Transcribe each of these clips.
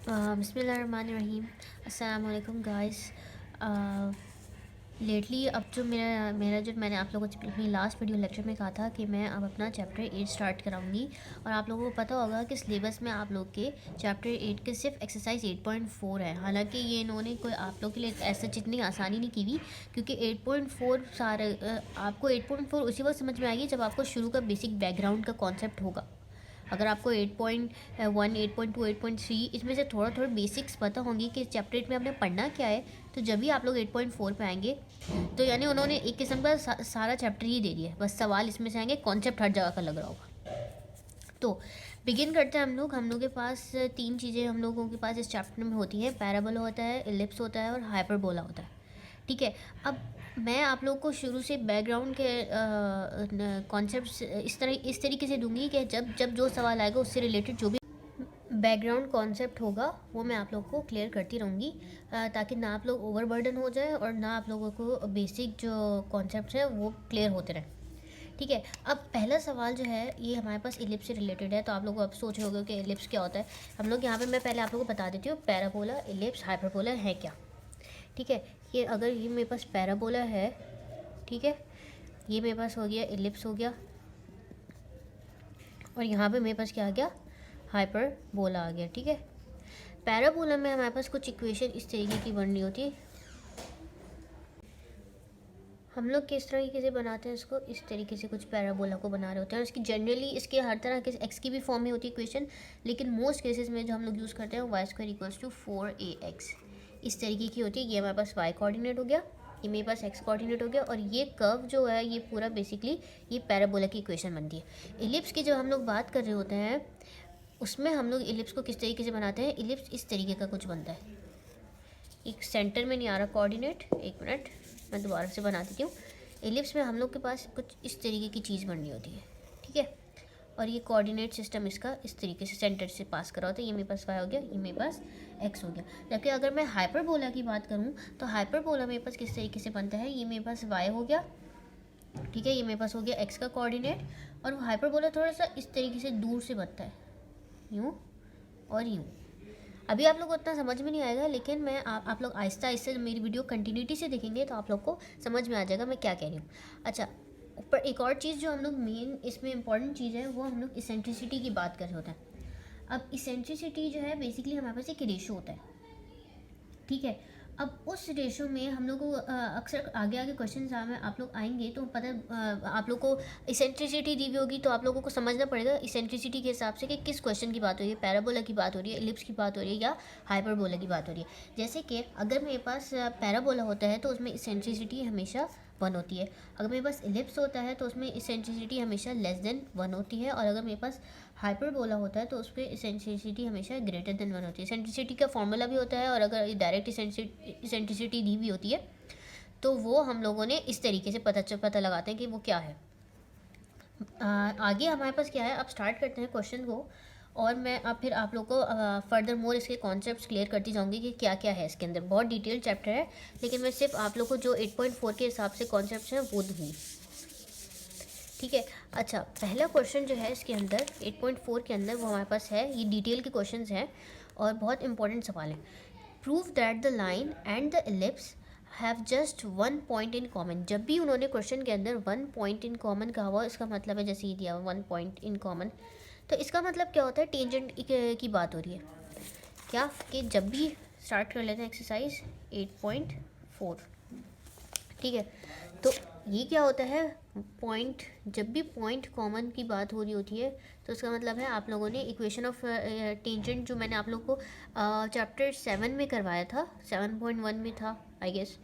बिस्मिल्लाहिर्रहमानिर्रहीम। अस्सलाम वालेकुम गाइस। लेटली अब जो मेरा जो मैंने आप लोगों को अपनी लास्ट वीडियो लेक्चर में कहा था कि मैं अब अपना चैप्टर 8 स्टार्ट कराऊंगी। और आप लोगों को पता होगा कि सिलेबस में आप लोग के चैप्टर 8 के सिर्फ एक्सरसाइज 8.4 है। हालांकि ये इन्होंने कोई आप लोग के लिए ऐसा इतनी आसानी नहीं की हुई, क्योंकि 8.4 सारे आपको 8.4 उसी वक्त समझ में आएगी जब आपको शुरू का बेसिक बैकग्राउंड का कॉन्सेप्ट होगा। अगर आपको 8.1, 8.2, 8.3 इसमें से थोड़ा थोड़ा बेसिक्स पता होंगी कि चैप्टर 8 में आपने पढ़ना क्या है, तो जब भी आप लोग 8.4 पे आएंगे तो यानी उन्होंने एक किस्म का सारा चैप्टर ही दे दिया है, बस सवाल इसमें से आएंगे, कॉन्सेप्ट हर जगह का लग रहा होगा। तो बिगिन करते हैं हम लोग के पास तीन चीज़ें हम लोगों के पास इस चैप्टर में होती हैं। पैराबोला होता है, एलिप्स होता है और हाइपरबोला होता है। ठीक है, अब मैं आप लोग को शुरू से बैकग्राउंड के कॉन्सेप्ट्स इस तरीके से दूंगी कि जब जब जो सवाल आएगा उससे रिलेटेड जो भी बैकग्राउंड कॉन्सेप्ट होगा वो मैं आप लोग को क्लियर करती रहूँगी, ताकि ना आप लोग ओवरबर्डन हो जाए और ना आप लोगों को बेसिक जो कॉन्सेप्ट्स हैं वो क्लियर होते रहें। ठीक है, अब पहला सवाल जो है ये हमारे पास इलिप्स से रिलेटेड है। तो आप लोग अब सोच रहे होगे कि इलिप्स क्या होता है। हम लोग यहाँ पे मैं पहले आप लोगों को बता देती हूँ पैराबोला, इलिप्स, हाइपरबोला है क्या। ठीक है, ये अगर ये मेरे पास पैराबोला है, ठीक है, ये मेरे पास हो गया इलिप्स हो गया, और यहाँ पे मेरे पास क्या आ गया, हाइपरबोला आ गया। ठीक है, पैराबोला में हमारे पास कुछ इक्वेशन इस तरीके की बननी होती है। हम लोग किस तरीके से बनाते हैं इसको, इस तरीके से कुछ पैराबोला को बना रहे होते हैं। और इसकी जनरली इसके हर तरह के एक्स की भी फॉर्म में होती है इक्वेशन, लेकिन मोस्ट केसेस में जो हम लोग यूज़ करते हैं Y square equals to 4ax इस तरीके की होती है। ये हमारे पास वाई कोऑर्डिनेट हो गया, ये मेरे पास एक्स कोऑर्डिनेट हो गया, और ये कर्व जो है ये पूरा बेसिकली ये पैराबोला की इक्वेशन बनती है। इलिप्स की जब हम लोग बात कर रहे होते हैं उसमें हम लोग इलिप्स को किस तरीके से बनाते हैं, इलिप्स इस तरीके का कुछ बनता है। एक सेंटर में नहीं आ रहा कोऑर्डिनेट, एक मिनट मैं दोबारा से बना देती हूँ। एलिप्स में हम लोग के पास कुछ इस तरीके की चीज़ बननी होती है। ठीक है, और ये कोऑर्डिनेट सिस्टम इसका इस तरीके से सेंटर से पास करा होता है। ये मेरे पास वाई हो गया, ये मेरे पास एक्स हो गया। जबकि अगर मैं हाइपरबोला की बात करूँ तो हाइपरबोला मेरे पास किस तरीके से बनता है, ये मेरे पास वाई हो गया, ठीक है, ये मेरे पास हो गया एक्स का कोऑर्डिनेट, और हाइपरबोला थोड़ा सा इस तरीके से दूर से बनता है, यूँ और यूँ। अभी आप लोग को उतना समझ में नहीं आएगा, लेकिन मैं आप लोग आहिस्ता आहिस्ता मेरी वीडियो कंटिन्यूटी से देखेंगे तो आप लोग को समझ में आ जाएगा मैं क्या कह रही हूँ। अच्छा, ऊपर एक और चीज़ जो हम लोग मेन इसमें इंपॉर्टेंट चीज़ है वो हम लोग इसेंट्रिसिटी की बात कर रहे होते हैं। अब इसेंट्रिसिटी जो है बेसिकली हमारे पास एक रेशो होता है। ठीक है, अब उस रेशो में हम लोग को अक्सर आगे आगे क्वेश्चन में आप लोग आएंगे तो पता आप लोग को इसेंट्रिसिटी दी हुई होगी, तो आप लोगों को समझना पड़ेगा इसेंट्रिसिटी के हिसाब से कि किस क्वेश्चन की बात हो रही है, पैराबोला की बात हो रही है, इलिप्स की बात हो रही है या हाइपरबोला की बात हो रही है। जैसे कि अगर मेरे पास पैराबोला होता है तो उसमें इसेंट्रिसिटी हमेशा 1 होती है। अगर मेरे पास इलिप्स होता है तो उसमें इसेंट्रिसिटी हमेशा लेस देन 1 होती है। और अगर मेरे पास हाइपरबोला होता है तो उस पर इसेंट्रिसिटी हमेशा ग्रेटर देन 1 होती है। इसेंट्रिसिटी का फॉर्मूला भी होता है, और अगर डायरेक्ट इसेंट्रिसिटी दी हुई होती है तो वो हम लोगों ने इस तरीके से पता लगाते हैं कि वो क्या है। आगे हमारे पास क्या है, अब स्टार्ट करते हैं क्वेश्चन को, और मैं अब फिर आप लोग को फर्दर मोर इसके कॉन्सेप्ट्स क्लियर करती जाऊंगी कि क्या क्या है इसके अंदर। बहुत डिटेल चैप्टर है, लेकिन मैं सिर्फ आप लोग को जो 8.4 के हिसाब से कॉन्सेप्ट्स हैं वो दूँगी। ठीक है, अच्छा, पहला क्वेश्चन जो है इसके अंदर 8.4 के अंदर वो हमारे पास है, ये डिटेल के क्वेश्चंस हैं और बहुत इंपॉर्टेंट सवाल है। Prove that the line and the ellipse have just 1 point in common. जब भी उन्होंने क्वेश्चन के अंदर 1 पॉइंट इन कॉमन कहा हुआ, इसका मतलब है जैसे ही दिया 1 पॉइंट इन कॉमन, तो इसका मतलब क्या होता है, टेंजेंट की बात हो रही है क्या, कि जब भी स्टार्ट कर लेते हैं एक्सरसाइज 8.4। ठीक है, तो ये क्या होता है, पॉइंट, जब भी पॉइंट कॉमन की बात हो रही होती है तो उसका मतलब है आप लोगों ने इक्वेशन ऑफ टेंजेंट जो मैंने आप लोग को चैप्टर 7 में करवाया था, 7.1 में था आई गेस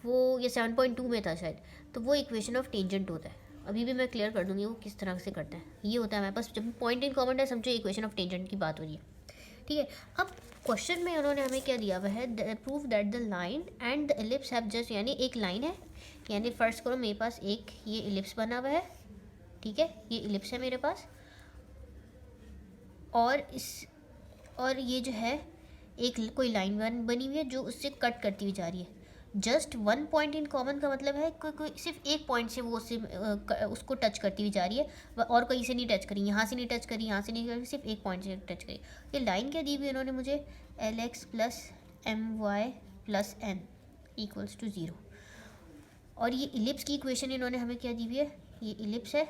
वो, या 7.2 में था शायद, तो वो इक्वेशन ऑफ टेंजेंट होता है। अभी भी मैं क्लियर कर दूंगी वो किस तरह से करते हैं। ये होता है हमारे पास जब पॉइंट इन कॉमन है, समझो इक्वेशन ऑफ टेंजेंट की बात हो रही है। ठीक है, अब क्वेश्चन में उन्होंने हमें क्या दिया हुआ है, prove that the line and the ellipse have just, यानी एक लाइन है, यानी फर्स्ट करो मेरे पास एक ये इलिप्स बना हुआ है, ठीक है, ये इलिप्स है मेरे पास, और ये जो है एक कोई लाइन बनी हुई है जो उससे कट करती हुई जा रही है। Just one point in common का मतलब है कोई सिर्फ एक पॉइंट से वो उसको टच करती हुई जा रही है और कहीं से नहीं टच करी, यहाँ से नहीं टच करी, यहाँ से नहीं करी, सिर्फ एक पॉइंट से टच करी। ये लाइन क्या दी हुई इन्होंने मुझे, LX plus MY plus N equals to 0। और ये इलिप्स की इक्वेशन इन्होंने हमें क्या दी हुई है, ये इलिप्स है,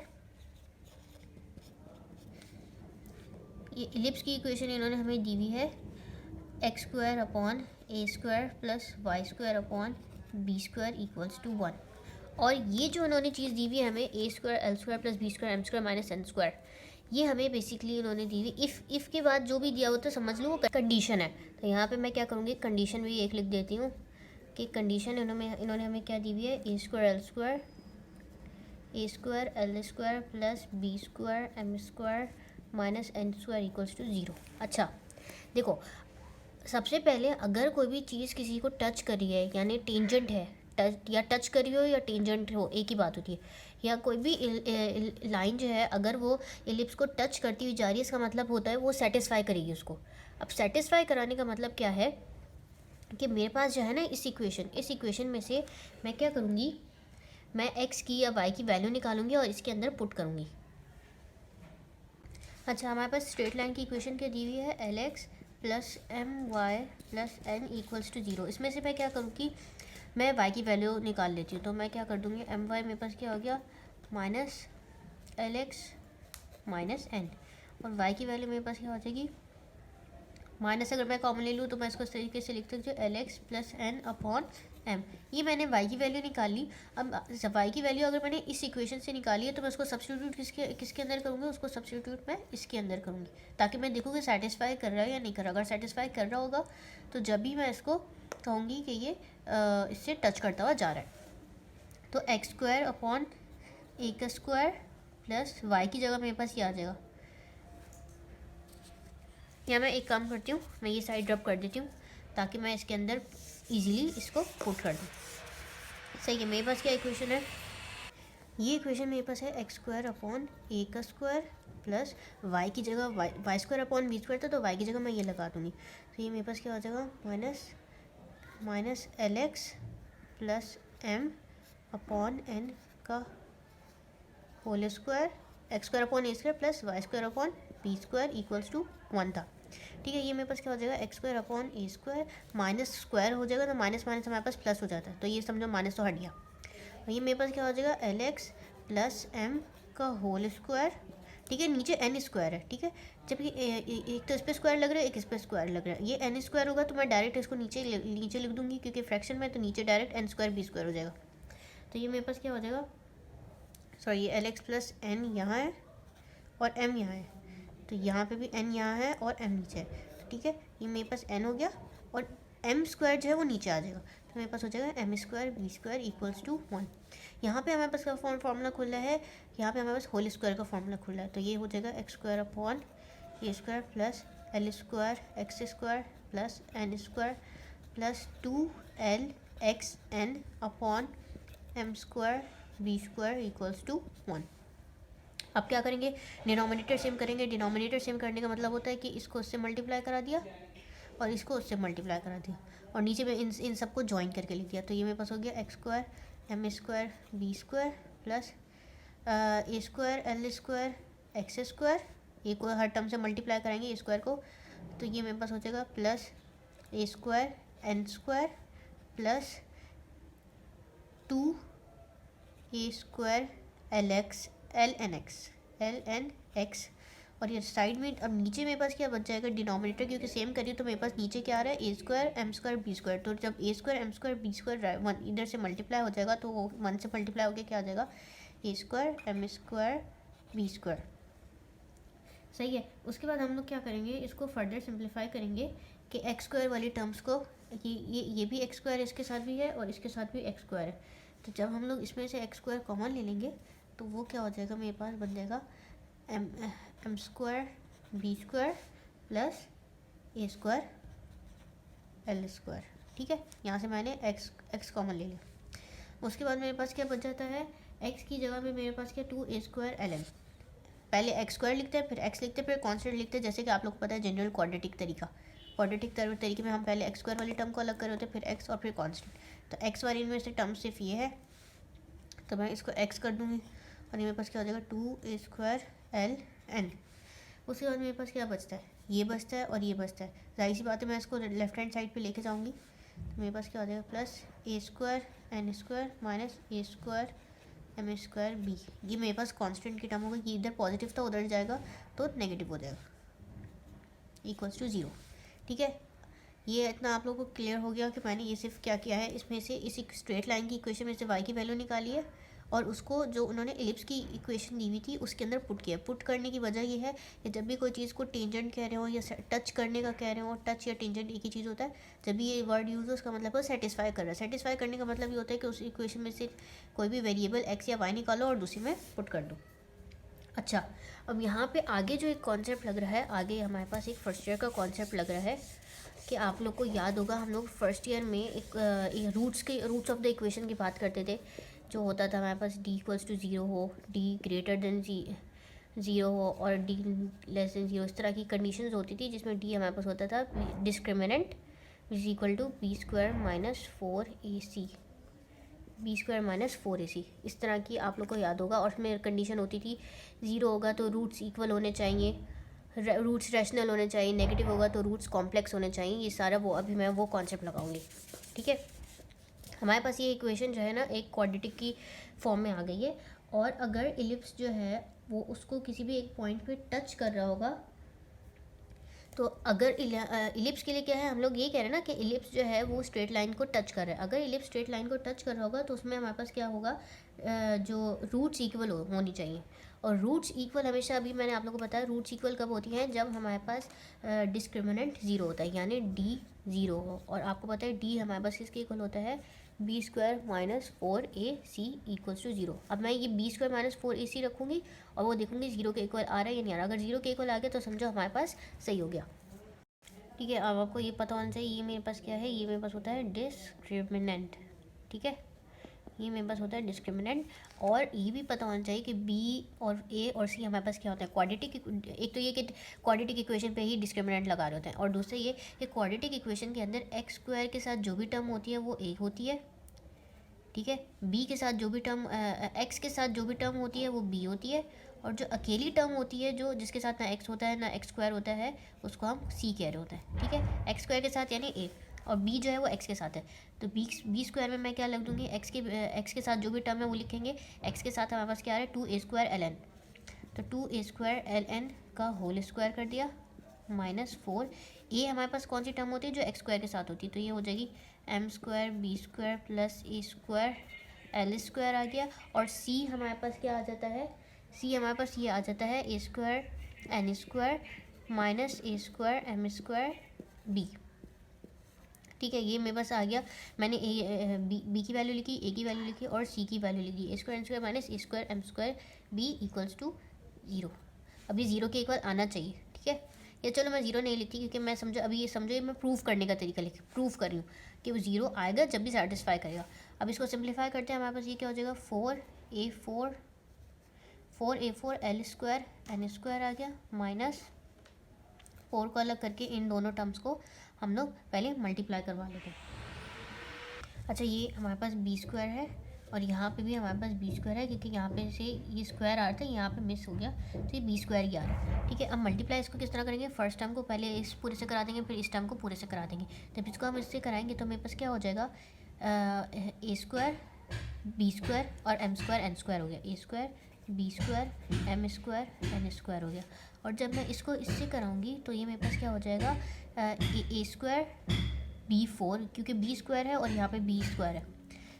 ये इलिप्स की इक्वेशन इन्होंने हमें दी हुई है X square upon A square plus Y square upon B square equals to 1। और ये जो उन्होंने चीज़ दी हुई है हमें A square L square plus B square M square minus N square, ये हमें बेसिकली उन्होंने दी हुई इफ़ के बाद जो भी दिया हो तो समझ लो वो कंडीशन है। तो यहाँ पे मैं क्या करूँगी, कंडीशन भी एक लिख देती हूँ कि कंडीशन इन्होंने हमें क्या दी हुई है, A square L square plus B square M square minus N square equals to 0। अच्छा देखो, सबसे पहले अगर कोई भी चीज़ किसी को टच करी है यानी टेंजेंट है, टच करी हो या टेंजेंट हो एक ही बात होती है, या कोई भी लाइन जो है अगर वो इलिप्स को टच करती हुई जा रही है इसका मतलब होता है वो सेटिस्फाई करेगी उसको। अब सेटिस्फाई कराने का मतलब क्या है कि मेरे पास जो है ना इस इक्वेशन में से मैं क्या करूँगी, मैं x की या y की वैल्यू निकालूंगी और इसके अंदर पुट करूँगी। अच्छा, हमारे पास स्ट्रेट लाइन की इक्वेशन क्या दी हुई है, LX plus MY plus N equals to 0। इसमें से मैं क्या करूँ कि मैं y की वैल्यू निकाल लेती हूँ। तो मैं क्या कर दूँगी, MY मेरे पास क्या हो गया माइनस LX माइनस N, और y की वैल्यू मेरे पास क्या हो जाएगी माइनस, अगर मैं कॉमन ले लूँ तो मैं इसको इस तरीके से लिख सकती हूँ LX plus N upon M। ये मैंने y की वैल्यू निकाली। अब y की वैल्यू अगर मैंने इस इक्वेशन से निकाली है तो मैं उसको सब्स्टिट्यूट किसके अंदर करूँगी, उसको सब्स्टिट्यूट मैं इसके अंदर करूँगी ताकि मैं देखूँ कि सेटिस्फाई कर रहा है या नहीं कर रहा। अगर सेटिस्फाई कर रहा होगा तो जब भी मैं इसको कहूँगी कि ये इससे टच करता हुआ जा रहा है तो एक्स स्क्वायर अपॉन ए का स्क्वायर प्लस वाई की जगह मेरे पास ये आ जाएगा। या मैं एक काम करती हूँ, मैं ये साइड ड्रॉप कर देती हूँ ताकि मैं इसके अंदर इजीली इसको पुट कर दूँ। सही है, मेरे पास क्या इक्वेशन है, ये इक्वेशन मेरे पास है एक्स स्क्वायर अपॉन ए का स्क्वायर प्लस वाई की जगह Y square upon B square था तो वाई की जगह मैं ये लगा दूँगी। तो ये मेरे पास क्या हो जाएगा minus LX plus M upon N का whole square, X square upon A square plus Y square upon B square equals to 1 था। ठीक है, ये मेरे पास क्या हो जाएगा X square upon A square, minus square हो जाएगा तो माइनस माइनस हमारे पास प्लस हो जाता है तो ये समझो माइनस तो हट गया। और ये मेरे पास क्या हो जाएगा LX प्लस M का होल स्क्वायर। ठीक है, नीचे N स्क्वायर है। ठीक है, जबकि एक तो इस पर स्क्वायर लग रहा है, एक इस पर स्क्वायर लग रहा है। ये N स्क्वायर होगा तो मैं डायरेक्ट इसको नीचे लिख दूंगी क्योंकि फ्रैक्शन में तो नीचे direct N square B square हो जाएगा। तो ये मेरे पास क्या हो जाएगा, सॉरी ये LX प्लस N यहाँ है और M यहाँ है, तो यहाँ पे भी N यहाँ है और M नीचे है। तो ठीक है, ये मेरे पास N हो गया और M स्क्वायर जो है वो नीचे आ जाएगा तो मेरे पास हो जाएगा M square B square equals to 1। यहाँ पे हमारे पास का फॉर्मूला खुला है, यहाँ पे हमारे पास होल स्क्वायर का फॉर्मूला खुला है तो ये हो जाएगा X square upon A square plus L square X square plus N square plus 2LXN upon M square B square equals to 1। अब क्या करेंगे, डिनोमिनेटर सेम करेंगे। डिनोमिनेटर सेम करने का मतलब होता है कि इसको उससे मल्टीप्लाई करा दिया और इसको उससे मल्टीप्लाई करा दिया और नीचे में इन सबको ज्वाइन करके लिख दिया। तो ये मेरे पास हो गया X square M square B square plus A square L square X square, ये को हर टर्म से मल्टीप्लाई कराएंगे ए स्क्वायर को तो ये मेरे पास हो जाएगा plus A square N square plus 2 A square L N x. और ये साइड में अब नीचे मेरे पास क्या बच जाएगा, डिनोमिनेटर क्योंकि सेम करिए तो मेरे पास नीचे क्या आ रहा है A square M square B square. तो जब A square M square B square 1 इधर से मल्टीप्लाई हो जाएगा तो वो 1 से मल्टीप्लाई होकर क्या आ जाएगा A square M square B square. सही है, उसके बाद हम लोग क्या करेंगे, इसको फर्दर सिंप्लीफाई करेंगे कि एक्स स्क्वायर वाली टर्म्स को ये भी एक्स स्क्वायर इसके साथ भी है और इसके साथ भी एक्स स्क्वायर है। तो जब हम लोग इसमें से एक्स स्क्वायर कॉमन ले लेंगे तो वो क्या हो जाएगा, मेरे पास बन जाएगा M square B square plus A square L square. ठीक है, यहाँ से मैंने एक्स कॉमन ले लिया। उसके बाद मेरे पास क्या बच जाता है, एक्स की जगह में मेरे पास क्या 2a स्क्वायर एल एन। पहले एक्स स्क्वायर लिखते हैं फिर एक्स लिखते हैं फिर कॉन्स्टेंट लिखते हैं, जैसे कि आप लोग को पता है जनरल क्वाड्रेटिक तरीका। क्वाड्रेटिक तरीके में हम पहले एक्स स्क्वायर वाली टर्म को अलग कर रहे होते हैं, फिर एक्स और फिर कांस्टेंट। तो एक्स वाली इनमें से टर्म सिर्फ ये है, तो मैं इसको एक्स कर दूँगी और ये मेरे पास क्या हो जाएगा 2a² उसके बाद मेरे पास क्या बचता है, ये बचता है और ये बचता है। जाहिर सी बात है मैं इसको लेफ्ट हैंड साइड पे लेके जाऊँगी, तो मेरे पास क्या हो जाएगा +a² माइनस a² m²b। ये मेरे पास कांस्टेंट की टर्म होगा, ये इधर पॉजिटिव था उधर जाएगा तो नेगेटिव हो जाएगा, =0। ठीक है, ये इतना आप लोगों को क्लियर हो गया कि मैंने ये सिर्फ क्या किया है, इसमें से इसी स्ट्रेट लाइन की इक्वेशन में से y की वैल्यू निकाली है और उसको जो उन्होंने एलिप्स की इक्वेशन दी हुई थी उसके अंदर पुट किया। पुट करने की वजह ये है कि जब भी कोई चीज़ को टेंजेंट कह रहे हो या टच करने का कह रहे हो, टच या टेंजेंट एक ही चीज़ होता है, जब भी ये वर्ड यूज़ हो उसका मतलब है सेटिस्फाई कर रहा है। सेटिस्फाई करने का मतलब ये होता है कि उस इक्वेशन में से कोई भी वेरिएबल x या y निकालो और दूसरी में पुट कर दो। अच्छा, अब यहाँ पे आगे जो एक कॉन्सेप्ट लग रहा है, आगे हमारे पास एक फर्स्ट ईयर का कॉन्सेप्ट लग रहा है कि आप लोग को याद होगा हम लोग फर्स्ट ईयर में एक रूट्स ऑफ द इक्वेशन की बात करते थे, जो होता था हमारे पास d=0 हो, d greater than 0 हो और d<0, इस तरह की कंडीशंस होती थी जिसमें d हमारे पास होता था डिस्क्रिमिनेंट b²-4ac, इस तरह की आप लोग को याद होगा। और उसमें कंडीशन होती थी 0 होगा तो रूट्स इक्वल होने चाहिए, रूट्स रैशनल होने चाहिए, नेगेटिव होगा तो रूट्स कॉम्प्लेक्स होने चाहिए। ये सारा वो अभी मैं वो कॉन्सेप्ट लगाऊंगी। ठीक है, हमारे पास ये इक्वेशन जो है ना एक क्वाड्रेटिक की फॉर्म में आ गई है, और अगर एलिप्स जो है वो उसको किसी भी एक पॉइंट पे टच कर रहा होगा, तो अगर इलिप्स के लिए क्या है, हम लोग ये कह रहे हैं ना कि इलिप्स जो है वो स्ट्रेट लाइन को टच कर रहा है। अगर इलिप्स स्ट्रेट लाइन को टच कर रहा होगा तो उसमें हमारे पास क्या होगा, जो रूट्स इक्वल होनी चाहिए। और रूट्स इक्वल हमेशा, अभी मैंने आप लोगों को बताया रूट्स इक्वल कब होती हैं, जब हमारे पास डिस्क्रिमिनेंट 0 होता है, यानी d 0 हो। और आपको पता है d हमारे पास किसके इक्वल होता है, b² - 4ac = 0। अब मैं ये b² - 4ac रखूँगी और वो देखूँगी 0 के इक्वल आ रहा है या नहीं आ रहा। अगर 0 के इक्वल आ गया तो समझो हमारे पास सही हो गया। ठीक है, अब आपको ये पता होना चाहिए ये मेरे पास क्या है, ये मेरे पास होता है डिस्क्रिमिनेंट। ठीक है, ये मेरे पास होता है डिस्क्रिमिनेंट। और ये भी पता होना चाहिए कि b और a और c हमारे पास क्या होता है, क्वाड्रेटिक। एक तो ये कि क्वाड्रेटिक इक्वेशन पे ही डिस्क्रिमिनेंट लगा रहे होते हैं, और दूसरा ये कि क्वाड्रेटिक इक्वेशन के अंदर x² के साथ जो भी टर्म होती है वो a होती है। ठीक है, b के साथ जो भी टर्म x के साथ जो भी टर्म होती है वो b होती है, और जो अकेली टर्म होती है जो जिसके साथ ना x होता है ना x² होता है उसको हम c कह रहे होते हैं। ठीक है, x² के साथ यानी a, और b जो है वो x के साथ है, तो b² में मैं क्या लग दूँगी, x के साथ जो भी टर्म है वो लिखेंगे। x के साथ हमारे पास क्या है 2a²ln, तो 2a²ln का होल स्क्वायर कर दिया -4। a हमारे पास कौन सी टर्म होती है, जो x² के साथ होती है, तो ये हो जाएगी m² b² + a² l² आ गया। और c हमारे पास क्या आ जाता है, c हमारे पास ये आ जाता है a² n² - a² m²b। ठीक है, ये मेरे पास आ गया। मैंने बी की वैल्यू लिखी, ए की वैल्यू लिखी और सी की वैल्यू लिखी, a² n² - a² m²b = 0। अभी 0 के इक्वल आना चाहिए। ठीक है, या चलो मैं 0 नहीं लिखती क्योंकि मैं समझो अभी ये समझो ये मैं प्रूफ करने का तरीका प्रूफ कर रही हूँ कि वो 0 आएगा जब भी सेटिस्फाई करेगा। अब इसको सिंप्लीफाई करते हैं, हमारे पास ये क्या हो जाएगा 4a² l² आ गया, -4 को अलग करके इन दोनों टर्म्स को हम लोग पहले मल्टीप्लाई करवा लेते हैं। अच्छा, ये हमारे पास b² है और यहाँ पे भी हमारे पास b² है, क्योंकि यहाँ पे से ये स्क्वायर आ रहा था, यहाँ पे मिस हो गया, तो ये b² ही आ रहा है। ठीक है, अब मल्टीप्लाई इसको किस तरह करेंगे, फर्स्ट टर्म को पहले इस पूरे से करा देंगे, फिर इस टर्म को पूरे से करा देंगे। जब इसको हम इससे कराएंगे तो मेरे पास क्या हो जाएगा, a² b² और m² n² हो गया, a² b² m² n² हो गया। और जब मैं इसको इससे कराऊंगी तो ये मेरे पास क्या हो जाएगा, a² b4, क्योंकि b² है और यहाँ पे b² है,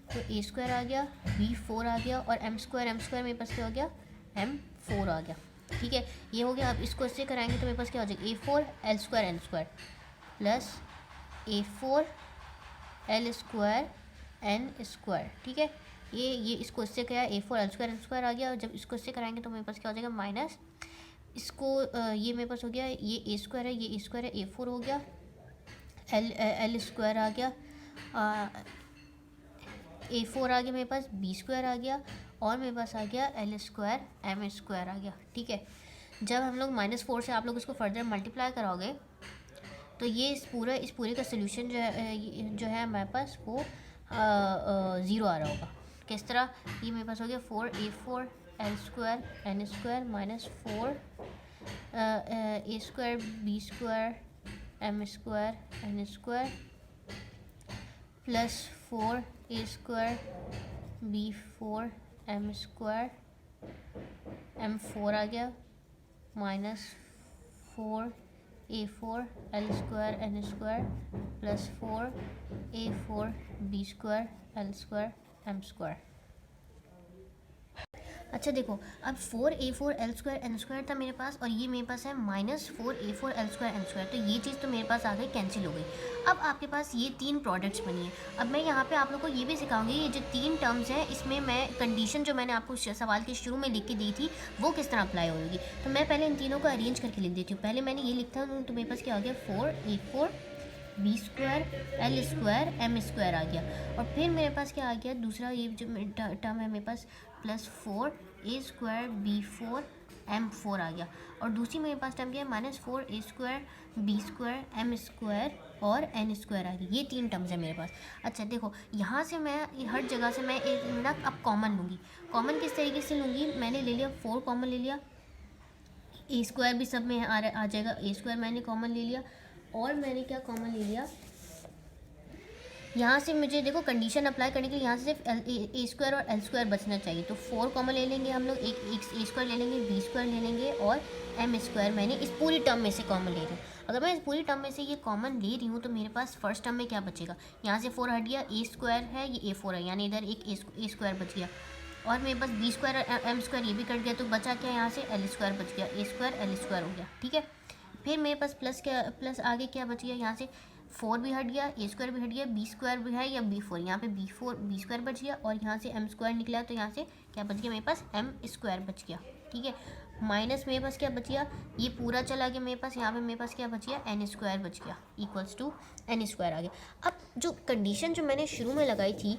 तो a² आ गया, b4 आ गया और m² मेरे पास क्या हो गया, m4 आ गया। ठीक है, ये हो गया। अब इसको इससे कराएंगे तो मेरे पास क्या हो जाएगा, a4 l² n² plus a4 l² n²। ठीक है, ये इसको इससे क्या है, a4 l² n² आ गया। और जब इसको इससे कराएंगे तो मेरे पास क्या हो जाएगा, माइनस इसको ये मेरे पास हो गया, ये a² है, ये a² है, a4 हो गया, l² आ गया, a4 आ गया मेरे पास, b² आ गया और मेरे पास आ गया l² m² आ गया। ठीक है, जब हम लोग -4 से आप लोग इसको फर्दर मल्टीप्लाई कराओगे तो ये इस पूरे का सोल्यूशन जो है हमारे पास वो 0 आ रहा होगा। किस तरह? ये मेरे पास हो गया 4a4 l square n square minus 4 a square b square m square n square plus 4a square b4 m square m4 आ गया minus 4a4 l square n square plus 4a4 b square l square m square. अच्छा देखो, अब 4a4 l square n square था मेरे पास और ये मेरे पास है minus 4a4 l square n square, तो ये चीज़ तो मेरे पास आ गई, कैंसिल हो गई। अब आपके पास ये 3 प्रोडक्ट्स बनी है। अब मैं यहाँ पे आप लोग को ये भी सिखाऊंगी, ये जो 3 टर्म्स हैं इसमें मैं कंडीशन जो मैंने आपको सवाल के शुरू में लिख के दी थी वो किस तरह अप्लाई होगी। तो मैं पहले इन तीनों को अरेंज करके लिख देती हूँ। पहले मैंने ये लिखता हूँ, तो मेरे पास क्या आ गया 4a4 b square l square m square आ गया। और फिर मेरे पास क्या आ गया, दूसरा ये जो टर्म है मेरे पास plus 4a square b4 m4 आ गया। और दूसरी मेरे पास टर्म क्या है minus 4a square b square m square और n स्क्वायर आ गई। ये 3 टर्म्स है मेरे पास। अच्छा देखो, यहाँ से मैं हर जगह से मैं एक ना अब कॉमन लूँगी। कॉमन किस तरीके से लूँगी, मैंने ले लिया 4 कॉमन ले लिया, ए स्क्वायर भी सब में आ जाएगा, ए स्क्वायर मैंने कॉमन ले लिया। और मैंने क्या कॉमन ले लिया, यहाँ से मुझे देखो कंडीशन अप्लाई करने के लिए यहाँ से सिर्फ ए स्क्वायर और एल स्क्वायर बचना चाहिए। तो 4 कॉमन ले लेंगे हम लोग, एक ए स्क्वायर ले लेंगे, बी स्क्वायर ले लेंगे और एम स्क्वायर मैंने इस पूरी टर्म में से कॉमन ले रही हूँ। अगर मैं इस पूरी टर्म में से ये कॉमन ले रही हूँ तो मेरे पास फर्स्ट टर्म में क्या बचेगा, यहाँ से 4 हट गया, ए स्क्वायर है ये a4 है, यानी इधर एक ए स्क्वायर बच गया। और मेरे पास बी स्क्वायर और एम स्क्वायर ये भी कट गया, तो बचा क्या, यहाँ से एल स्क्वायर बच गया, ए स्क्वायर एल स्क्वायर हो गया। ठीक है, फिर मेरे पास प्लस आगे क्या बच गया, यहाँ से 4 भी हट गया, ए स्क्वायर भी हट गया, बी स्क्वायर भी है या b4, यहाँ पे बी स्क्वायर बच गया। और यहाँ से एम स्क्वायर निकला, तो यहाँ से क्या बच गया मेरे पास, एम स्क्वायर बच गया। ठीक है, माइनस मेरे पास क्या बच गया, ये पूरा चला गया मेरे पास, यहाँ पे मेरे पास क्या बच गया, एन स्क्वायर बच गया, इक्वल्स टू एन स्क्वायर आ गया। अब जो कंडीशन जो मैंने शुरू में लगाई थी,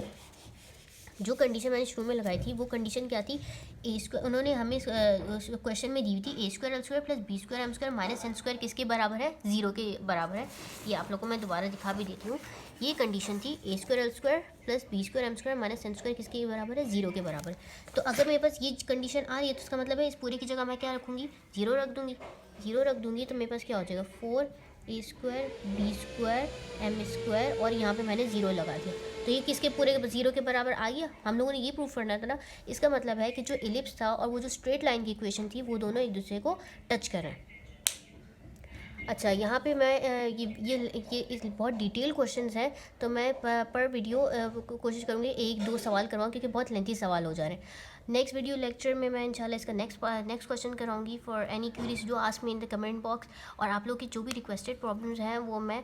वो कंडीशन क्या थी, ए स्क्वायर उन्होंने हमें क्वेश्चन में दी हुई थी, A square L square plus B square M square minus N square किसके बराबर है, 0 के बराबर है। ये आप लोग को मैं दोबारा दिखा भी देती हूँ। ये कंडीशन थी, A square L square plus B square M square minus N square किसके बराबर है, 0 के बराबर है। तो अगर मेरे पास ये कंडीशन आ रही है तो इसका मतलब है इस पूरी की जगह मैं क्या रखूँगी, 0 रख दूँगी। तो मेरे पास क्या हो जाएगा, 4 A square B square M square और यहाँ पे मैंने 0 लगा दिया। तो ये किसके पूरे 0 के बराबर आ गया। हम लोगों ने ये प्रूफ करना था ना। इसका मतलब है कि जो इलिप्स था और वो जो स्ट्रेट लाइन की इक्वेशन थी वो दोनों एक दूसरे को टच कर रहे हैं। अच्छा, यहाँ पे मैं ये बहुत डिटेल क्वेश्चंस हैं, तो मैं पर वीडियो कोशिश करूँगी 1-2 सवाल करवाऊँ, क्योंकि बहुत लेंथी सवाल हो जा रहे हैं। नेक्स्ट वीडियो लेक्चर में मैं इंशाल्लाह इसका नेक्स्ट क्वेश्चन कराऊंगी फॉर एनी क्यूरीज जो ask me in the comment box. और आप लोग की जो भी रिक्वेस्टेड प्रॉब्लम्स हैं वो मैं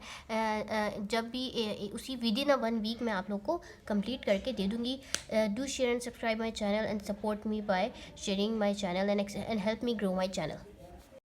जब भी उसी विदिन 1 वीक में आप लोग को कंप्लीट करके दे दूँगी। Do share and subscribe my channel and support me by sharing my channel and help me grow my channel.